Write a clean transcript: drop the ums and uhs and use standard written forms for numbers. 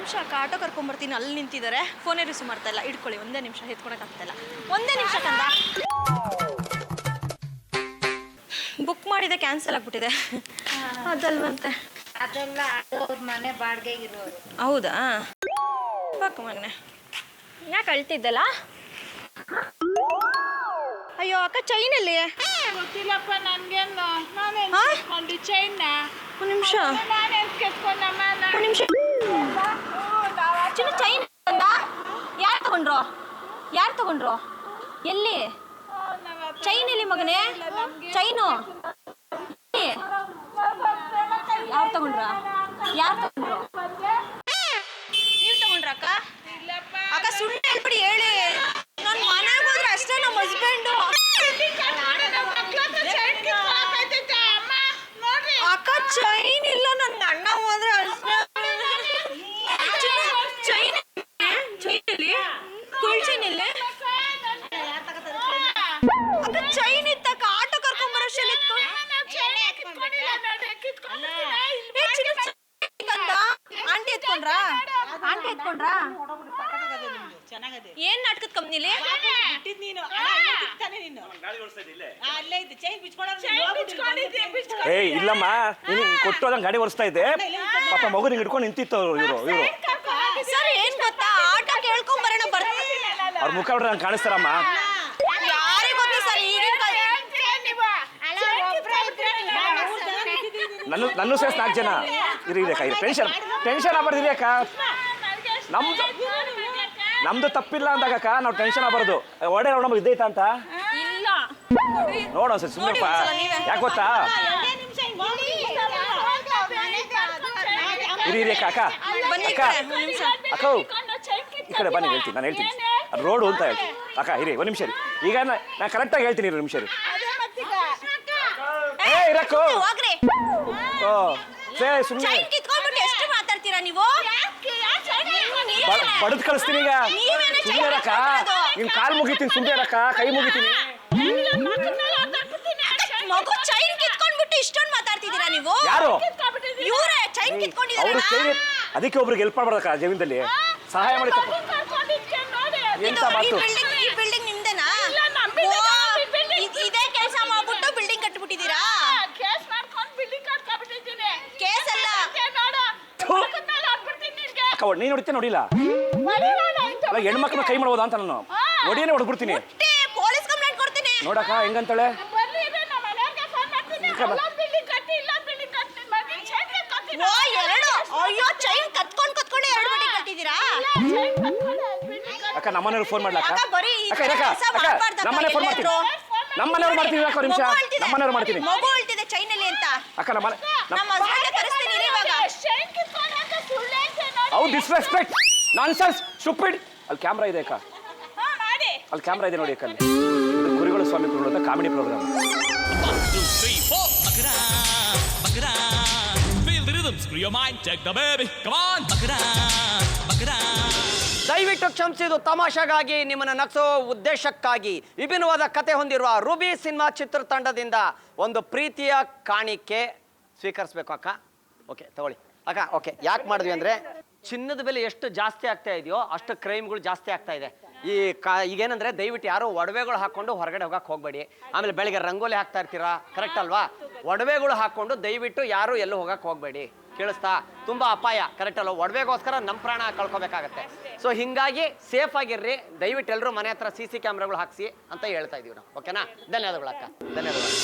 ನಿಮಿಷ ಅಕ್ಕ, ಆಟೋ ಕರ್ಕೊಂಬರ್ತೀನಿ, ಅಲ್ಲಿ ನಿಂತಿದ್ದಾರೆ, ಫೋನೇ ರಿಸೀವ್ ಮಾಡ್ತಾ ಇಲ್ಲ. ಇಟ್ಕೊಳ್ಳಿ, ಒಂದೇ ನಿಮಿಷ, ಎತ್ಕೊಳಕ್ಕಾಗ್ತಾ ಇಲ್ಲ. ಒಂದೇ ನಿಮಿಷ ಕಂದ. ಬುಕ್ ಮಾಡಿದೆ, ಕ್ಯಾನ್ಸಲ್ ಆಗ್ಬಿಟ್ಟಿದೆ. ಅದಲ್ವಂತೆ. ಅದೆಲ್ಲ ಅವ್ರ ಮನೆ ಬಾಡಿಗೆ ಇರೋರು. ಹೌದಾ? ಬಾಕು ಮಗನೆ, ಯಾಕೆ ಅಳ್ತಿದ್ದಲ್ಲ? ಅಯ್ಯೋ ಅಕ್ಕ, ಚೈನಲ್ಲಿ ಗೊತ್ತಿಲ್ಲಪ್ಪ ನನ್ಗೇನು. ನಾನೇನು ಚೈನ್ನ. ಒಂದು ನಿಮಿಷ, ನಾನೇನು ಕೆತ್ಕೊಂಡಮ್ಮ. ಒಂದು ನಿಮಿಷ. ಚಿನ್ನ ಚೈನ್ ಯಾರು ತಗೊಂಡ್ರು? ಯಾರು ತಗೊಂಡ್ರು? ಎಲ್ಲಿ ಚೈನ್? ಎಲ್ಲಿ ಮಗನೇ ಚೈನು? ಯಾರು ತಗೊಂಡ್ರ? ಯಾರು ತಗೊಂಡ್ರು? ನೀವು ತಗೊಂಡ್ರ ಅಕ್ಕ? ಅಕ್ಕ ಸುಮ್ಮನೆ ಹೇಳ್ಬಿಡಿ, ಹೇಳಿ. ನಾನು ಮನೆಗೆ ಹೋದ್ರೆ ಅಷ್ಟೇ, ನಮ್ಮ ಹಸ್ಬೆಂಡು. ಅಕ್ಕ ಚೈನ್ ಇಲ್ಲ, ನನ್ನ ಅಣ್ಣ ಹೋದ್ರೆ ಅಷ್ಟೇ. ಚೈನ್ ಚೈನಲ್ಲಿ ಕುಳ್ ಚೈನಲ್ಲಿ ಅಕ್ಕ ಚೈನ್ ಇತ್ತಕ್ಕ. ಆಟೋ ಕರ್ಕೊಂಬರೋಷ್ಟಲ್ಲಿ ಆಂಟಿ ಎತ್ಕೊಂಡ್ರ? ಆಂಟಿ ಎತ್ಕೊಂಡ್ರ? ಏನ್ ನಾಟಕದ ಕಂಪ್ನಿಲಿ? ಏಯ್ ಇಲ್ಲಮ್ಮ, ಕೊಟ್ಟೋದಂಗೆ ಗಾಡಿ ಓಡಿಸ್ತಾ ಇದ್ದೆ. ಪಾಪ ಮಗು ಹಿಂಗೆ ಹಿಡ್ಕೊಂಡು ನಿಂತಿತ್ತು. ಇವರು ಸರ್ ಏನ್ ಗೊತ್ತಾ, ಆಟೋ ಕೇಳ್ಕೊಂಡ್ ಬರೋಣ ಬರ್ತೀನಿ. ಅವ್ರ ಮುಖ ಬಿಟ್ರೆ ನಂಗೆ ಕಾಣಿಸ್ತಾರಮ್ಮ. ಯಾರಿಗೆ ಗೊತ್ತು ಸರ್, ಈಗಿನ ನನ್ನ ಸೇರ್ಸ್ 4 ಜನ ಇರಿ ಅಕ್ಕ. ಟೆನ್ಷನ್ ಆಗ್ಬಾರ್ದಿರಿ ಅಕ್ಕ. ನಮ್ದು ತಪ್ಪಿಲ್ಲ ಅಂದಾಗಕ್ಕ ನಾವು ಟೆನ್ಷನ್ ಆಗ್ಬಾರ್ದು. ಒಡೆ ನೋಡಮ್ಮ ಇದ್ದೈತ ಅಂತ ಇಲ್ಲ ನೋಡೋ ಸರ್, ಸುಮ್ಮನೆಪ್ಪ. ಯಾಕೆ ಗೊತ್ತಾ, ಇರಿ ಅಕ್ಕ. ಅಕ್ಕ ಅಕ್ಕ ಈ ಕಡೆ ಬನ್ನಿ, ಹೇಳ್ತೀನಿ. ನಾನು ಹೇಳ್ತೀನಿ ರೋಡು ಅಂತ ಹೇಳ್ತೀನಿ. ಅಕ್ಕ ಇರಿ ಒಂದು ನಿಮಿಷ ರೀ. ಈಗ ನಾನು ಕರೆಕ್ಟಾಗಿ ಹೇಳ್ತೀನಿ, ಇರಿ ನಿಮಿಷ ರೀ. ಏ ಇರಕ್ಕು. ಓ ಸೇ ಸುಮ್ಮನೆ ಎಷ್ಟು ಮಾತಾಡ್ತೀರಾ ನೀವು? ಬಡದ್ ಕಳಿಸ್ತೀನಿ ಈಗ. ಸುಮ್ಮನೆ ಇರಕ್ಕ. ನಿನ್ ಕಾಲ್ ಮುಗಿತೀನಿ, ಸುಮ್ಮನೆ ಇರಕ್ಕ. ಕೈ ಮುಗಿತೀನಿ. ಮಗು ಚೈನ್ ಕಿತ್ಕೊಂಡ್ಬಿಟ್ಟು ಇಷ್ಟೊಂದು ಮಾತಾಡ್ತಿದ್ದೀರಾ ನೀವು? ಯಾರು? ಇವರೇ ಚೈನ್ ಕಿತ್ಕೊಂಡಿದ್ದಾರೆ. ಅವರು ಚೈನ್ ಅದಕ್ಕೆ ಒಬ್ರಿಗೆ ಹೆಲ್ಪ್ ಮಾಡ್ಬೇಡಕ್ಕ. ಜಮೀನಲ್ಲಿ ಸಹಾಯ ಮಾಡಿ. ಎಂತ ಮಾತು? ಈ ಬಿಲ್ಡಿಂಗ್ ನಿಮ್ದೇನಾ? ಇದೇ ಕೆಲಸ ಮಾಡ್ಬಿಟ್ಟು ಬಿಲ್ಡಿಂಗ್ ಕಟ್ಬಿಟ್ಟಿದ್ದೀರಾ? ಕೇಸ್ ಅಲ್ಲ ಅಕ್ಕ. ನೀನ್ ಹೊಡಿತೇ ನೋಡಿಲ್ಲ? ಅಲ್ಲ ಹೆಣ್ಮಕ್ಳ ಕೈ ಮಾಡ್ಬೋದಾ ಅಂತ ನಾನು ಒಡಿಯೇ ಹೊಡ್ಬಿಡ್ತೀನಿ. ಪೊಲೀಸ್ ಕಂಪ್ಲೇಂಟ್ ಕೊಡ್ತೀನಿ. ನೋಡಕ್ಕ ಹೆಂಗಂತಾಳೆ. ಅಯ್ಯೋ ಚೈನ್ ಕತ್ಕೊಂಡು 2 ಬಿಲ್ಡಿಂಗ್ ಕಟ್ಟಿದ್ದೀರಾ? ಅಕ್ಕ ನಮ್ಮನೆಯವ್ರು ಫೋನ್ ಮಾಡ್ಲಕ್ಕ. ಅಕ್ಕ ಬರೀ ಅಕ್ಕ ಇರಕ್ಕ. ಅಕ್ಕ ನಮ್ಮನೆ ಫೋನ್ ಮಾಡ್ತೀನಿ. ನಮ್ಮನೆಯವ್ರು ಮಾಡ್ತೀನಿ. ಅಕ್ಕ ನಿಮಿಷ, ನಮ್ಮನೆಯವ್ರು ಮಾಡ್ತೀನಿ. ಮಗು ಹೇಳ್ತಿದೆ ಚೈನಲ್ಲಿ ಅಂತ. ಅಕ್ಕ ನಮ್ಮ ಹಸ್ಬೆಂಡ್ ಕರೆಸ್ತೀನಿ ಇವಾಗ. How disrespect, nonsense, stupid. ಅಲ್ಲಿ ಕ್ಯಾಮ್ರಾ ಇದೆ ಅಕ್ಕ. ಅಲ್ಲಿ ಕ್ಯಾಮ್ರಾ ಇದೆ ನೋಡಿ ಅಕ್ಕ. ಅಲ್ಲಿ ಇದು ಕುರಿಗಳು ಸ್ವಾಮಿ ಕುರುಗಳು ಅಂತ ಕಾಮಿಡಿ ಪ್ರೋಗ್ರಾಮ್. ದಯವಿಟ್ಟು ಕ್ಷಮಿಸಿ, ಇದು ತಮಾಷೆಗಾಗಿ, ನಿಮ್ಮನ್ನು ನಗಿಸೋ ಉದ್ದೇಶಕ್ಕಾಗಿ ವಿಭಿನ್ನವಾದ ಕತೆ ಹೊಂದಿರುವ ರೂಬಿ ಸಿನಿಮಾ ಚಿತ್ರತಂಡದಿಂದ ಒಂದು ಪ್ರೀತಿಯ ಕಾಣಿಕೆ ಸ್ವೀಕರಿಸಬೇಕು ಅಕ್ಕ. ಓಕೆ ತಗೊಳ್ಳಿ ಅಕ್ಕ. ಓಕೆ, ಯಾಕೆ ಮಾಡಿದ್ವಿ ಅಂದರೆ ಚಿನ್ನದ ಬೆಲೆ ಎಷ್ಟು ಜಾಸ್ತಿ ಆಗ್ತಾ ಇದೆಯೋ ಅಷ್ಟು ಕ್ರೈಮ್ಗಳು ಜಾಸ್ತಿ ಆಗ್ತಾ ಇದೆ. ಈಗೇನಂದ್ರೆ ದಯವಿಟ್ಟು ಯಾರು ಒಡವೆಗಳು ಹಾಕೊಂಡು ಹೊರಗಡೆ ಹೋಗಕ್ಕೆ ಹೋಗಬೇಡಿ. ಆಮೇಲೆ ಬೆಳಿಗ್ಗೆ ರಂಗೋಲಿ ಹಾಕ್ತಾ ಇರ್ತೀರಾ, ಕರೆಕ್ಟ್ ಅಲ್ವಾ? ಒಡವೆಗಳು ಹಾಕೊಂಡು ದಯವಿಟ್ಟು ಯಾರು ಎಲ್ಲೂ ಹೋಗಕ್ಕೆ ಹೋಗಬೇಡಿ. ಕೇಳಿಸ್ತಾ? ತುಂಬ ಅಪಾಯ, ಕರೆಕ್ಟ್ ಅಲ್ವ? ಒಡವೆಗೋಸ್ಕರ ನಮ್ಮ ಪ್ರಾಣ ಕಳ್ಕೊಬೇಕಾಗತ್ತೆ. ಸೊ ಹಿಂಗಾಗಿ ಸೇಫ್ ಆಗಿರ್ರಿ. ದಯವಿಟ್ಟು ಎಲ್ಲರೂ ಮನೆ ಹತ್ರ CC ಕ್ಯಾಮ್ರಾಗಳು ಹಾಕ್ಸಿ ಅಂತ ಹೇಳ್ತಾ ಇದೀವಿ ನಾವು. ಓಕೆನಾ? ಧನ್ಯವಾದಗಳು ಅಕ್ಕ, ಧನ್ಯವಾದಗಳು.